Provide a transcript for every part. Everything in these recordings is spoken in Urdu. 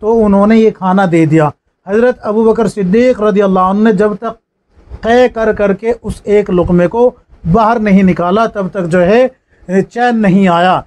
تو انہوں نے یہ کھانا دے دیا۔ حضرت ابو بکر صدیق رضی اللہ عنہ نے جب تک قے کر کے اس ایک لقمے کو باہر نہیں نکالا تب تک جو ہے چین نہیں آیا۔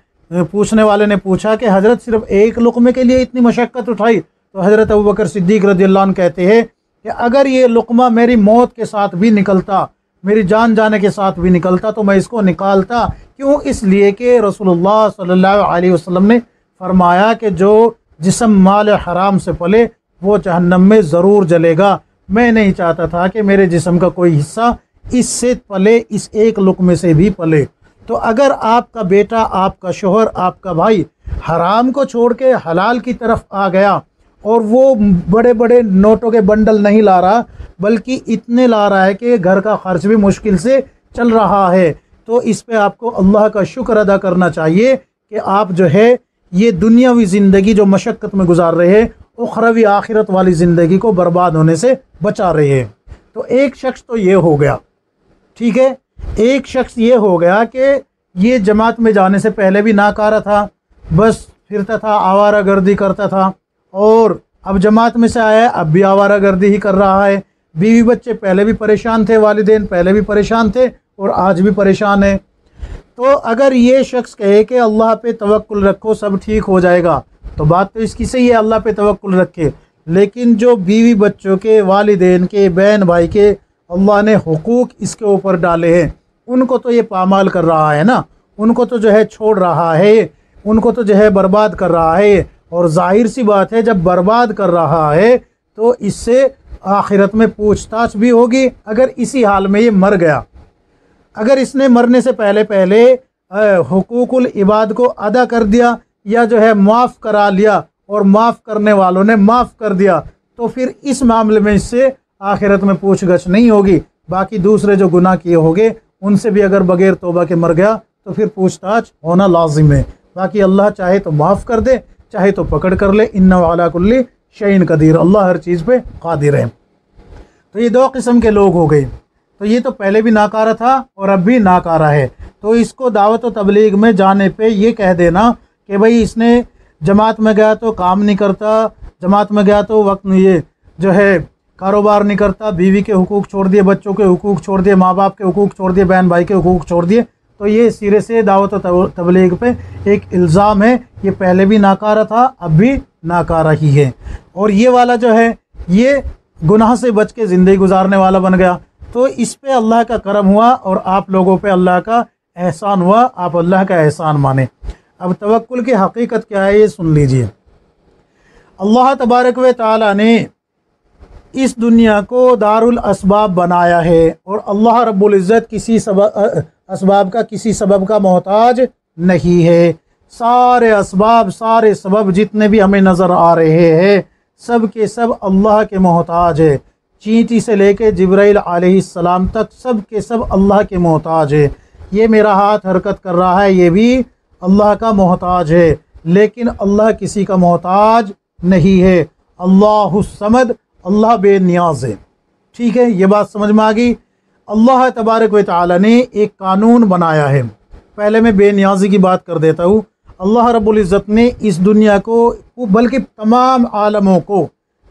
پوچھنے والے نے پوچھا کہ حضرت صرف ایک لقمے کے لیے اتنی مشقت اٹھائی؟ تو حضرت ابو بکر صدیق رضی اللہ عنہ کہتے ہیں کہ اگر یہ لقمہ میری موت کے ساتھ بھی نکلتا، میری جان جانے کے ساتھ بھی نکلتا تو میں اس کو نکالتا۔ کیوں؟ اس لیے کہ رسول اللہ صلی اللہ علیہ وسلم نے فرمایا کہ جو جسم مال حرام سے پلے وہ جہنم میں ضرور جلے گا۔ میں نہیں چاہتا تھا کہ میرے جسم کا کوئی حصہ اس سے پلے، اس ایک لقمے سے بھی پلے۔ تو اگر آپ کا بیٹا، آپ کا شوہر، آپ کا بھائی حرام کو چھوڑ کے حلال کی طرف آ گیا اور وہ بڑے بڑے نوٹوں کے بنڈل نہیں لا رہا بلکہ اتنے لا رہا ہے کہ گھر کا خرچ بھی مشکل سے چل رہا ہے، تو اس پہ آپ کو اللہ کا شکر ادا کرنا چاہیے کہ آپ جو ہے یہ دنیاوی زندگی جو مشقت میں گزار رہے ہیں اخروی آخرت والی زندگی کو برباد ہونے سے بچا رہے ہیں۔ تو ایک شخص تو یہ ہو گیا، ٹھیک ہے۔ ایک شخص یہ ہو گیا کہ یہ جماعت میں جانے سے پہلے بھی ناکارہ تھا، بس پھرتا تھا، آوارہ گردی کرتا تھا، اور اب جماعت میں سے آیا اب بھی آوارہ گردی ہی کر رہا ہے۔ بیوی بچے پہلے بھی پریشان تھے، والدین پہلے بھی پریشان تھے اور آج بھی پریشان ہیں۔ تو اگر یہ شخص کہے کہ اللہ پہ توکل رکھو سب ٹھیک ہو جائے گا تو بات تو اس کی صحیح ہے، اللہ پہ توکل رکھے، لیکن جو بیوی بچوں کے، والدین کے، بہن بھائی کے اللہ نے حقوق اس کے اوپر ڈالے ہیں ان کو تو یہ پامال کر رہا ہے نا، ان کو تو جو ہے چھوڑ رہا ہے، ان کو تو جو ہے برباد کر رہا ہے۔ اور ظاہر سی بات ہے جب برباد کر رہا ہے تو اس سے آخرت میں پوچھ تاچھ بھی ہوگی۔ اگر اسی حال میں یہ مر گیا، اگر اس نے مرنے سے پہلے حقوق العباد کو ادا کر دیا یا جو ہے معاف کرا لیا اور معاف کرنے والوں نے معاف کر دیا تو پھر اس معاملے میں اس سے آخرت میں پوچھ گچھ نہیں ہوگی۔ باقی دوسرے جو گناہ کیے ہوگے ان سے بھی اگر بغیر توبہ کے مر گیا تو پھر پوچھ تاچھ ہونا لازم ہے۔ باقی اللہ چاہے تو معاف کر دے، چاہے تو پکڑ کر لے، انہ علی کل شیء قدیر، اللہ ہر چیز پہ قادر ہے۔ تو یہ دو قسم کے لوگ ہو گئے۔ تو یہ تو پہلے بھی ناکارہ تھا اور اب بھی ناکارہ ہے، تو اس کو دعوت و تبلیغ میں جانے پہ یہ کہہ دینا کہ بھئی اس نے جماعت میں گیا تو کام نہیں کرتا، جماعت میں گیا تو وقت یہ جو ہے کاروبار نہیں کرتا، بیوی کے حقوق چھوڑ دیے، بچوں کے حقوق چھوڑ دیے، ماں باپ کے حقوق چھوڑ دیے، بہن بھائی کے حقوق چھوڑ دیے، تو یہ سرے سے دعوت و تبلیغ پہ ایک الزام ہے۔ یہ پہلے بھی ناکارہ تھا، اب بھی ناکارہ ہی ہے، اور یہ والا جو ہے یہ گناہ سے بچ کے زندگی گزارنے والا بن گیا۔ تو اس پہ اللہ کا کرم ہوا اور آپ لوگوں پہ اللہ کا احسان ہوا، آپ اللہ کا احسان مانیں۔ اب توکل کی حقیقت کیا ہے یہ سن لیجئے۔ اللہ تبارک و تعالی نے اس دنیا کو دار الاسباب بنایا ہے، اور اللہ رب العزت کسی اسباب کا، کسی سبب کا محتاج نہیں ہے۔ سارے اسباب، سارے سبب جتنے بھی ہمیں نظر آ رہے ہیں سب کے سب اللہ کے محتاج ہے۔ چینٹی سے لے کے جبرائیل علیہ السلام تک سب کے سب اللہ کے محتاج ہے۔ یہ میرا ہاتھ حرکت کر رہا ہے یہ بھی اللہ کا محتاج ہے، لیکن اللہ کسی کا محتاج نہیں ہے۔ اللہ الصمد، اللہ بے نیاز ہے۔ ٹھیک ہے، یہ بات سمجھ میں آ گئی۔ اللہ تبارک و تعالی نے ایک قانون بنایا ہے۔ پہلے میں بے نیازی کی بات کر دیتا ہوں۔ اللہ رب العزت نے اس دنیا کو، بلکہ تمام عالموں کو،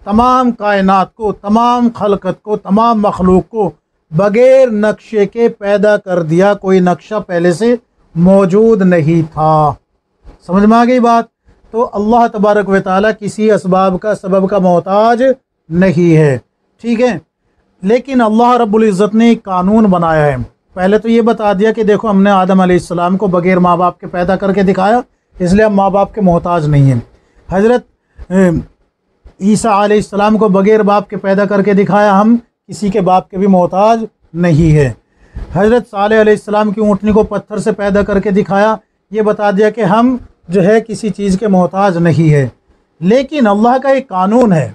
تمام کائنات کو، تمام خلقت کو، تمام مخلوق کو بغیر نقشے کے پیدا کر دیا۔ کوئی نقشہ پہلے سے موجود نہیں تھا۔ سمجھ میں آ گئی بات؟ تو اللہ تبارک و تعالیٰ کسی اسباب کا، سبب کا محتاج نہیں ہے، ٹھیک ہے۔ لیکن اللہ رب العزت نے ایک قانون بنایا ہے۔ پہلے تو یہ بتا دیا کہ دیکھو ہم نے آدم علیہ السلام کو بغیر ماں باپ کے پیدا کر کے دکھایا، اس لیے ہم ماں باپ کے محتاج نہیں ہیں۔ حضرت عیسیٰ علیہ السلام کو بغیر باپ کے پیدا کر کے دکھایا، ہم کسی کے باپ کے بھی محتاج نہیں ہے۔ حضرت صالح علیہ السلام کی اونٹنی کو پتھر سے پیدا کر کے دکھایا، یہ بتا دیا کہ ہم جو ہے کسی چیز کے محتاج نہیں ہے۔ لیکن اللہ کا ایک قانون ہے،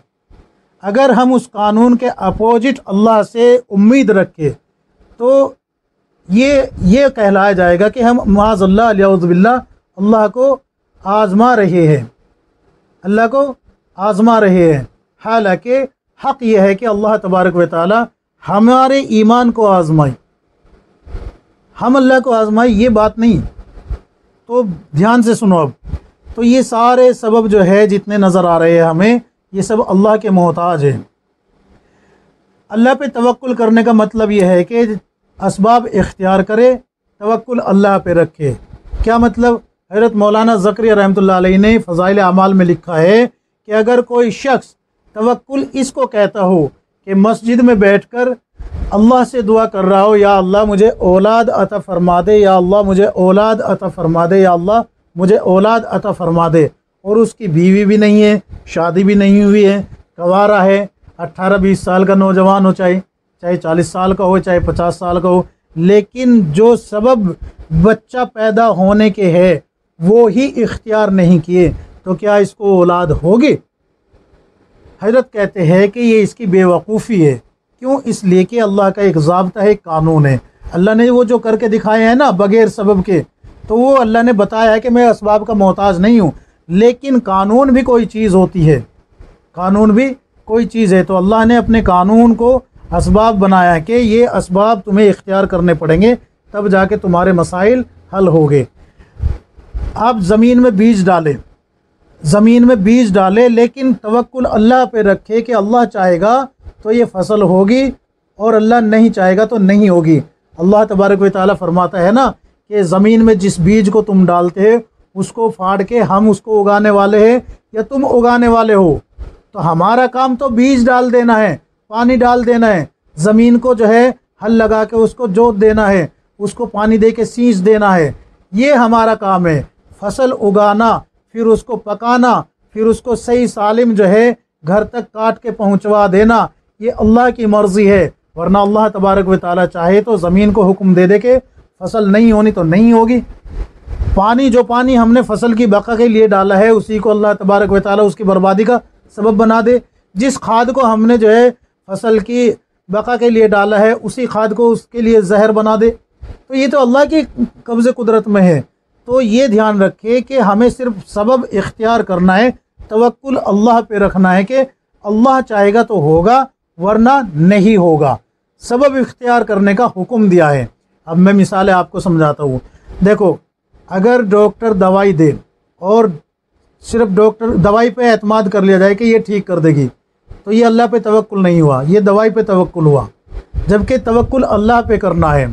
اگر ہم اس قانون کے اپوزٹ اللہ سے امید رکھے تو یہ کہلایا جائے گا کہ ہم معاذ اللہ اعوذ باللہ اللہ کو آزما رہے ہیں، اللہ کو آزما رہے ہیں۔ حالانکہ حق یہ ہے کہ اللہ تبارک و تعالی ہمارے ایمان کو آزمائے، ہم اللہ کو آزمائے، یہ بات نہیں۔ تو دھیان سے سنو اب تو یہ سارے سبب جو ہے جتنے نظر آ رہے ہیں ہمیں، یہ سب اللہ کے محتاج ہیں۔ اللہ پہ توکل کرنے کا مطلب یہ ہے کہ اسباب اختیار کرے، توکل اللہ پہ رکھے۔ کیا مطلب؟ حضرت مولانا زکریا رحمۃ اللہ علیہ نے فضائل اعمال میں لکھا ہے کہ اگر کوئی شخص توکل اس کو کہتا ہو کہ مسجد میں بیٹھ کر اللہ سے دعا کر رہا ہو، یا اللہ مجھے اولاد عطا فرما دے، یا اللہ مجھے اولاد عطا فرما دے، یا اللہ مجھے اولاد عطا فرما دے، اور اس کی بیوی بھی نہیں ہے، شادی بھی نہیں ہوئی ہے، کنوارا ہے، 18-20 سال کا نوجوان ہو، چاہے 40 سال کا ہو، چاہے 50 سال کا ہو، لیکن جو سبب بچہ پیدا ہونے کے ہے وہ ہی اختیار نہیں کیے، تو کیا اس کو اولاد ہوگی؟ حضرت کہتے ہیں کہ یہ اس کی بے وقوفی ہے۔ کیوں؟ اس لیے کہ اللہ کا ایک ضابطہ ہے، ایک قانون ہے۔ اللہ نے وہ جو کر کے دکھائے ہیں نا بغیر سبب کے، تو وہ اللہ نے بتایا ہے کہ میں اسباب کا محتاج نہیں ہوں، لیکن قانون بھی کوئی چیز ہوتی ہے، قانون بھی کوئی چیز ہے۔ تو اللہ نے اپنے قانون کو اسباب بنایا کہ یہ اسباب تمہیں اختیار کرنے پڑیں گے، تب جا کے تمہارے مسائل حل ہوگے۔ آپ زمین میں بیج ڈالے، لیکن توکل اللہ پہ رکھے کہ اللہ چاہے گا تو یہ فصل ہوگی، اور اللہ نہیں چاہے گا تو نہیں ہوگی۔ اللہ تبارک و تعالیٰ فرماتا ہے نا کہ زمین میں جس بیج کو تم ڈالتے ہیں اس کو پھاڑ کے ہم اس کو اگانے والے ہیں یا تم اگانے والے ہو۔ تو ہمارا کام تو بیج ڈال دینا ہے، پانی ڈال دینا ہے، زمین کو جو ہے ہل لگا کے اس کو جوت دینا ہے، اس کو پانی دے کے سینچ دینا ہے، یہ ہمارا کام ہے۔ فصل اگانا، پھر اس کو پکانا، پھر اس کو صحیح سالم جو ہے گھر تک کاٹ کے پہنچوا دینا، یہ اللہ کی مرضی ہے۔ ورنہ اللہ تبارک و تعالیٰ چاہے تو زمین کو حکم دے دے کہ فصل نہیں ہونی تو نہیں ہوگی۔ جو پانی ہم نے فصل کی بقا کے لیے ڈالا ہے، اسی کو اللہ تبارک و تعالیٰ اس کی بربادی کا سبب بنا دے۔ جس کھاد کو ہم نے جو ہے فصل کی بقا کے لیے ڈالا ہے، اسی کھاد کو اس کے لیے زہر بنا دے۔ تو یہ تو اللہ کی قبض قدرت میں ہے۔ تو یہ دھیان رکھے کہ ہمیں صرف سبب اختیار کرنا ہے، توکل اللہ پہ رکھنا ہے کہ اللہ چاہے گا تو ہوگا، ورنہ نہیں ہوگا۔ سبب اختیار کرنے کا حکم دیا ہے۔ اب میں مثالیں آپ کو سمجھاتا ہوں۔ دیکھو، اگر ڈاکٹر دوائی دے اور صرف ڈاکٹر دوائی پہ اعتماد کر لیا جائے کہ یہ ٹھیک کر دے گی، تو یہ اللہ پہ توکل نہیں ہوا، یہ دوائی پہ توکل ہوا، جبکہ توکل اللہ پہ کرنا ہے۔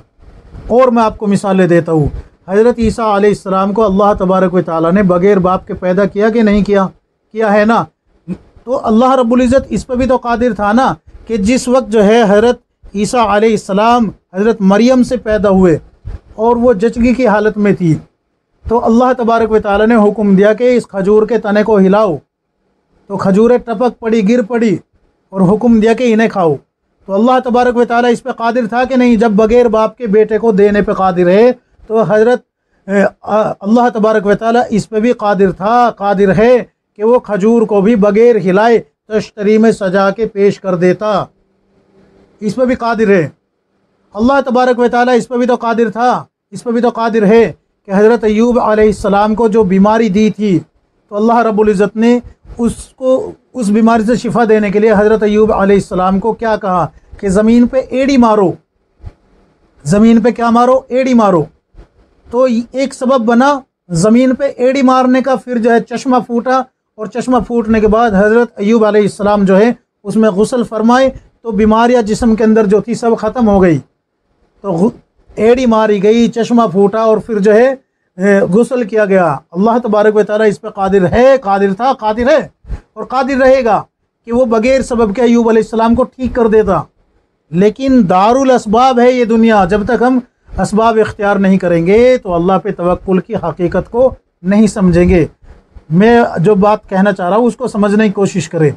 اور میں آپ کو مثالیں دیتا ہوں۔ حضرت عیسیٰ علیہ السلام کو اللہ تبارک و تعالیٰ نے بغیر باپ کے پیدا کیا کہ نہیں کیا ہے نا؟ تو اللہ رب العزت اس پہ بھی تو قادر تھا نا کہ جس وقت جو ہے حضرت عیسیٰ علیہ السلام حضرت مریم سے پیدا ہوئے اور وہ جچگی کی حالت میں تھی، تو اللہ تبارک و تعالیٰ نے حکم دیا کہ اس کھجور کے تنے کو ہلاؤ، تو کھجوریں ٹپک پڑی، گر پڑی، اور حکم دیا کہ انہیں کھاؤ۔ تو اللہ تبارک و تعالیٰ اس پہ قادر تھا کہ نہیں؟ جب بغیر باپ کے بیٹے کو دینے پہ قادر ہے، تو حضرت اللہ تبارک و تعالیٰ اس پہ بھی قادر ہے کہ وہ کھجور کو بھی بغیر ہلائے تشتری میں سجا کے پیش کر دیتا، اس پہ بھی قادر ہے۔ اللہ تبارک و تعالیٰ اس پہ بھی تو قادر ہے کہ حضرت ایوب علیہ السلام کو جو بیماری دی تھی، تو اللہ رب العزت نے اس بیماری سے شفا دینے کے لیے حضرت ایوب علیہ السلام کو کیا کہا کہ زمین پہ ایڑی مارو، زمین پہ کیا مارو؟ ایڑی مارو۔ تو ایک سبب بنا زمین پہ ایڑی مارنے کا، پھر جو ہے چشمہ پھوٹا، اور چشمہ پھوٹنے کے بعد حضرت ایوب علیہ السلام جو ہے اس میں غسل فرمائے، تو بیماریاں جسم کے اندر جو تھی سب ختم ہو گئی۔ تو ایڑی ماری گئی، چشمہ پھوٹا، اور پھر جو ہے غسل کیا گیا۔ اللہ تبارک و تعالیٰ اس پہ قادر ہے، قادر تھا، قادر ہے، اور قادر رہے گا کہ وہ بغیر سبب کے ایوب علیہ السلام کو ٹھیک کر دیتا۔ لیکن دار الاسباب ہے یہ دنیا، جب تک ہم اسباب اختیار نہیں کریں گے تو اللہ پہ توکل کی حقیقت کو نہیں سمجھیں گے۔ میں جو بات کہنا چاہ رہا ہوں اس کو سمجھنے کی کوشش کریں۔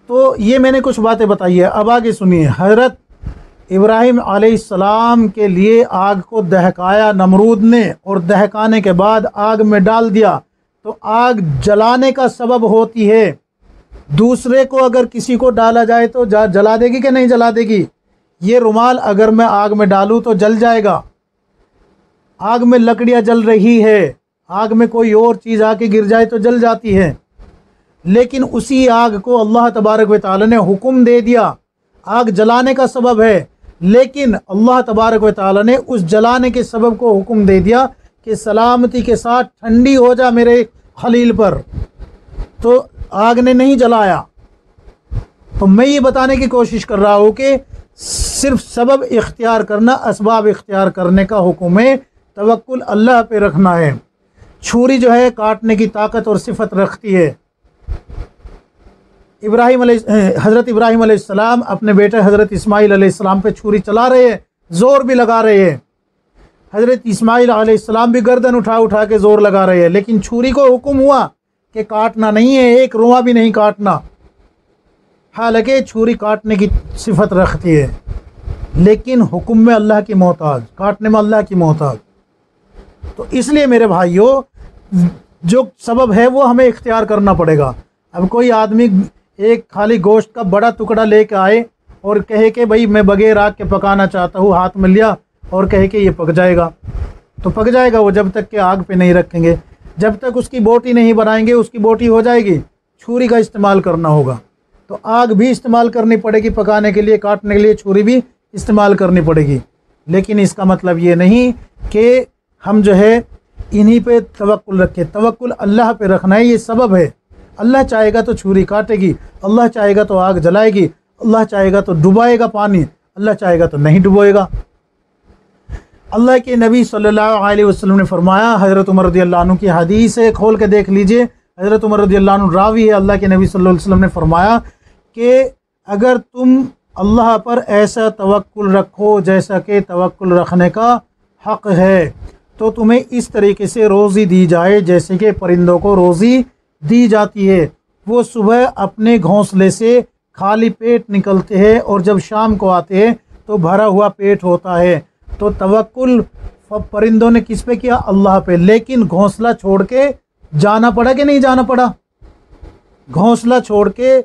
تو یہ میں نے کچھ باتیں بتائی ہے، اب آگے سنیے۔ حضرت ابراہیم علیہ السلام کے لیے آگ کو دہکایا نمرود نے، اور دہکانے کے بعد آگ میں ڈال دیا، تو آگ جلانے کا سبب ہوتی ہے۔ دوسرے کو اگر کسی کو ڈالا جائے تو جلا دے گی کہ نہیں جلا دے گی؟ یہ رومال اگر میں آگ میں ڈالوں تو جل جائے گا۔ آگ میں لکڑیاں جل رہی ہے، آگ میں کوئی اور چیز آ کے گر جائے تو جل جاتی ہے، لیکن اسی آگ کو اللہ تبارک و تعالی نے حکم دے دیا۔ آگ جلانے کا سبب ہے، لیکن اللہ تبارک و تعالی نے اس جلانے کے سبب کو حکم دے دیا کہ سلامتی کے ساتھ ٹھنڈی ہو جا میرے خلیل پر، تو آگ نے نہیں جلایا۔ تو میں یہ بتانے کی کوشش کر رہا ہوں کہ صرف سبب اختیار کرنا، اسباب اختیار کرنے کا حکم ہے، توکل اللہ پہ رکھنا ہے۔ چھری جو ہے کاٹنے کی طاقت اور صفت رکھتی ہے۔ حضرت ابراہیم علیہ السلام اپنے بیٹے حضرت اسماعیل علیہ السلام پہ چھری چلا رہے ہیں، زور بھی لگا رہے ہیں۔ حضرت اسماعیل علیہ السلام بھی گردن اٹھا کے زور لگا رہے ہیں، لیکن چھری کو حکم ہوا کہ کاٹنا نہیں ہے، ایک رواں بھی نہیں کاٹنا، حالانکہ چھری کاٹنے کی صفت رکھتی ہے، لیکن حکم میں اللہ کی محتاج، کاٹنے میں اللہ کی محتاج۔ تو اس لیے میرے بھائیوں، جو سبب ہے وہ ہمیں اختیار کرنا پڑے گا۔ اب کوئی آدمی ایک خالی گوشت کا بڑا ٹکڑا لے کے آئے اور کہے کہ بھائی میں بغیر آگ کے پکانا چاہتا ہوں، ہاتھ میں لیا اور کہے کہ یہ پک جائے گا، تو پک جائے گا وہ جب تک کہ آگ پہ نہیں رکھیں گے، جب تک اس کی بوٹی نہیں بنائیں گے اس کی بوٹی ہو جائے گی۔ چھری کا استعمال کرنا ہوگا، تو آگ بھی استعمال کرنی پڑے گی پکانے کے لیے، کاٹنے کے لیے چھری بھی استعمال کرنی پڑے گی۔ لیکن اس کا مطلب یہ نہیں کہ ہم جو ہے انہی پہ توکل رکھیں۔ توکل اللہ پہ رکھنا ہے، یہ سبب ہے۔ اللہ چاہے گا تو چھری کاٹے گی، اللہ چاہے گا تو آگ جلائے گی، اللہ چاہے گا تو ڈبائے گا پانی، اللہ چاہے گا تو نہیں ڈبوئے گا۔ اللہ کے نبی صلی اللہ علیہ وسلم نے فرمایا، حضرت عمر رضی اللہ عنہ کی حدیث ہے، کھول کے دیکھ لیجئے، حضرت عمر رضی اللہ عنہ راوی ہے، اللہ کے نبی صلی اللہ علیہ وسلم نے فرمایا کہ اگر تم اللہ پر ایسا توکل رکھو جیسا کہ توکل رکھنے کا حق ہے، تو تمہیں اس طریقے سے روزی دی جائے جیسے کہ پرندوں کو روزی دی جاتی ہے۔ وہ صبح اپنے گھونسلے سے خالی پیٹ نکلتے ہیں اور جب شام کو آتے ہیں تو بھرا ہوا پیٹ ہوتا ہے۔ تو توکل پرندوں نے کس پہ کیا؟ اللہ پہ، لیکن گھونسلہ چھوڑ کے جانا پڑا کہ نہیں جانا پڑا؟ گھونسلہ چھوڑ کے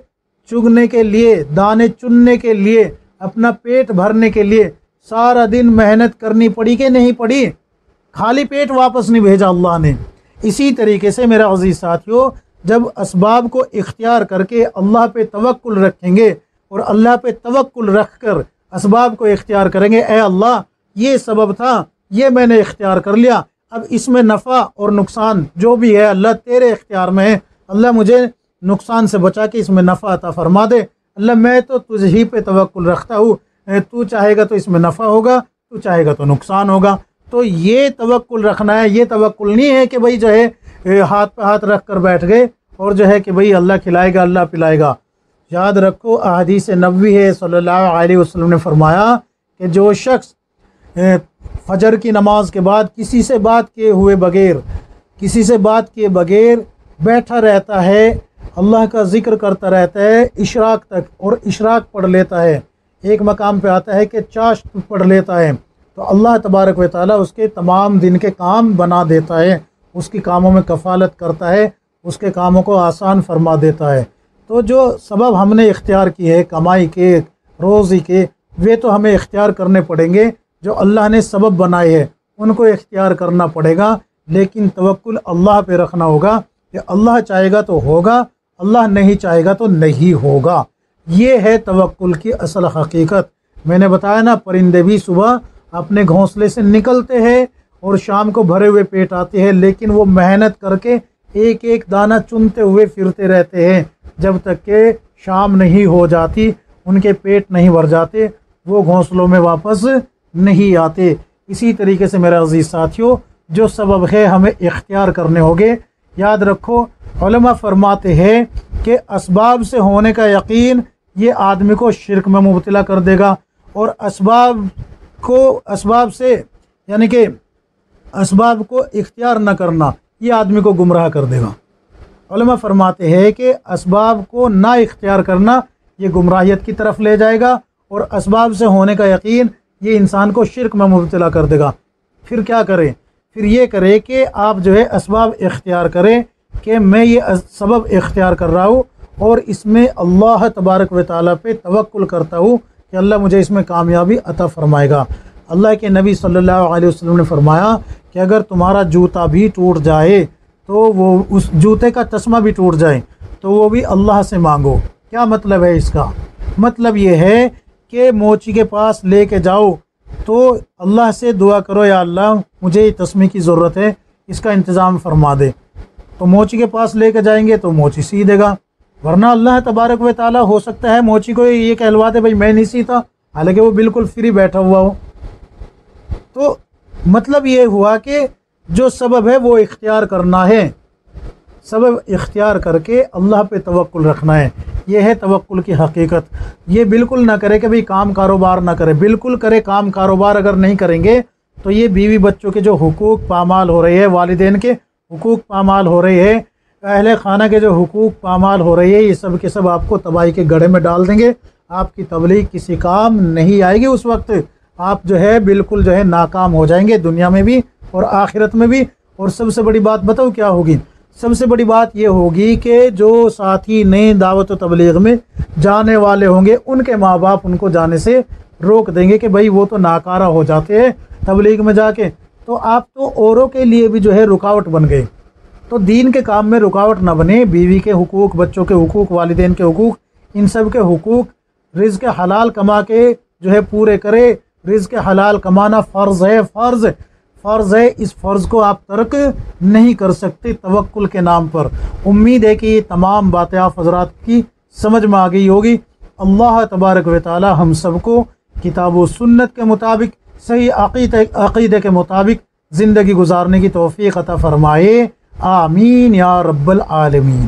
چگنے کے لیے، دانے چننے کے لیے، اپنا پیٹ بھرنے کے لیے سارا دن محنت کرنی پڑی کہ نہیں پڑی؟ خالی پیٹ واپس نہیں بھیجا اللہ نے۔ اسی طریقے سے میرے عزیز ساتھیوں، جب اسباب کو اختیار کر کے اللہ پہ توکل رکھیں گے اور اللہ پہ توکل رکھ کر اسباب کو اختیار کریں گے، اے اللہ یہ سبب تھا، یہ میں نے اختیار کر لیا، اب اس میں نفع اور نقصان جو بھی ہے اللہ تیرے اختیار میں ہے، اللہ مجھے نقصان سے بچا کے اس میں نفع عطا فرما دے، اللہ میں تو تجھ ہی پہ توکل رکھتا ہوں، تو چاہے گا تو اس میں نفع ہوگا، تو چاہے گا تو نقصان ہوگا۔ تو یہ توکل رکھنا ہے، یہ توکل نہیں ہے کہ بھئی جو ہے ہاتھ پہ ہاتھ رکھ کر بیٹھ گئے اور جو ہے کہ بھئی اللہ کھلائے گا اللہ پلائے گا۔ یاد رکھو احادیث نبوی ہے، صلی اللہ علیہ وسلم نے فرمایا کہ جو شخص فجر کی نماز کے بعد کسی سے بات کیے بغیر بیٹھا رہتا ہے، اللہ کا ذکر کرتا رہتا ہے اشراق تک، اور اشراق پڑھ لیتا ہے، ایک مقام پہ آتا ہے کہ چاشت پڑھ لیتا ہے، تو اللہ تبارک و تعالیٰ اس کے تمام دن کے کام بنا دیتا ہے، اس کی کاموں میں کفالت کرتا ہے، اس کے کاموں کو آسان فرما دیتا ہے۔ تو جو سبب ہم نے اختیار کی ہے کمائی کے، روزی کے، وہ تو ہمیں اختیار کرنے پڑیں گے، جو اللہ نے سبب بنائے ہیں ان کو اختیار کرنا پڑے گا، لیکن توکل اللہ پہ رکھنا ہوگا کہ اللہ چاہے گا تو ہوگا، اللہ نہیں چاہے گا تو نہیں ہوگا۔ یہ ہے توکل کی اصل حقیقت۔ میں نے بتایا نا، پرندے بھی صبح اپنے گھونسلے سے نکلتے ہیں اور شام کو بھرے ہوئے پیٹ آتے ہیں، لیکن وہ محنت کر کے ایک ایک دانہ چنتے ہوئے پھرتے رہتے ہیں جب تک کہ شام نہیں ہو جاتی، ان کے پیٹ نہیں بھر جاتے، وہ گھونسلوں میں واپس نہیں آتے۔ اسی طریقے سے میرے عزیز ساتھیوں، جو سبب ہے ہمیں اختیار کرنے ہوگے۔ یاد رکھو، علماء فرماتے ہیں کہ اسباب سے ہونے کا یقین یہ آدمی کو شرک میں مبتلا کر دے گا، اور اسباب سے یعنی کہ اسباب کو اختیار نہ کرنا یہ آدمی کو گمراہ کر دے گا۔ علماء فرماتے ہیں کہ اسباب کو نہ اختیار کرنا یہ گمراہیت کی طرف لے جائے گا، اور اسباب سے ہونے کا یقین یہ انسان کو شرک میں مبتلا کر دے گا۔ پھر کیا کریں؟ پھر یہ کرے کہ آپ جو ہے اسباب اختیار کریں کہ میں یہ سبب اختیار کر رہا ہوں اور اس میں اللہ تبارک و تعالیٰ پہ توکل کرتا ہوں کہ اللہ مجھے اس میں کامیابی عطا فرمائے گا۔ اللہ کے نبی صلی اللہ علیہ وسلم نے فرمایا کہ اگر تمہارا جوتا بھی ٹوٹ جائے تو وہ اس جوتے کا تسمہ بھی ٹوٹ جائے تو وہ بھی اللہ سے مانگو۔ کیا مطلب ہے اس کا؟ مطلب یہ ہے کہ موچی کے پاس لے کے جاؤ تو اللہ سے دعا کرو یا اللہ مجھے تسمے کی ضرورت ہے، اس کا انتظام فرما دے، تو موچی کے پاس لے کے جائیں گے تو موچی سی دے گا، ورنہ اللہ تبارک و تعالیٰ ہو سکتا ہے موچی کو یہ کہلوا دے بھائی میں نہیں سیتا، حالانکہ وہ بالکل فری بیٹھا ہوا ہو۔ تو مطلب یہ ہوا کہ جو سبب ہے وہ اختیار کرنا ہے، سبب اختیار کر کے اللہ پہ توکل رکھنا ہے، یہ ہے توکل کی حقیقت۔ یہ بالکل نہ کرے کہ بھئی کام کاروبار نہ کرے، بالکل کرے کام کاروبار اگر نہیں کریں گے تو یہ بیوی بچوں کے جو حقوق پامال ہو رہے ہیں، والدین کے حقوق پامال ہو رہے ہیں، اہل خانہ کے جو حقوق پامال ہو رہی ہے، یہ سب کے سب آپ کو تباہی کے گڑھے میں ڈال دیں گے، آپ کی تبلیغ کسی کام نہیں آئے گی، اس وقت آپ جو ہے بالکل جو ہے ناکام ہو جائیں گے، دنیا میں بھی اور آخرت میں بھی۔ اور سب سے بڑی بات بتاؤ کیا ہوگی؟ سب سے بڑی بات یہ ہوگی کہ جو ساتھی نئے دعوت و تبلیغ میں جانے والے ہوں گے ان کے ماں باپ ان کو جانے سے روک دیں گے کہ بھائی وہ تو ناکارہ ہو جاتے ہیں تبلیغ میں جا کے، تو آپ تو اوروں کے لیے بھی جو ہے رکاوٹ بن گئے۔ تو دین کے کام میں رکاوٹ نہ بنے، بیوی کے حقوق، بچوں کے حقوق، والدین کے حقوق، ان سب کے حقوق رزق حلال کما کے جو ہے پورے کرے۔ رزق حلال کمانا فرض ہے، فرض ہے، اس فرض کو آپ ترک نہیں کر سکتے توکل کے نام پر۔ امید ہے کہ یہ تمام باتیں آپ حضرات کی سمجھ میں آ گئی ہوگی۔ اللہ تبارک و تعالی ہم سب کو کتاب و سنت کے مطابق، صحیح عقیدے کے مطابق زندگی گزارنے کی توفیق عطا فرمائے، آمین یا رب العالمین۔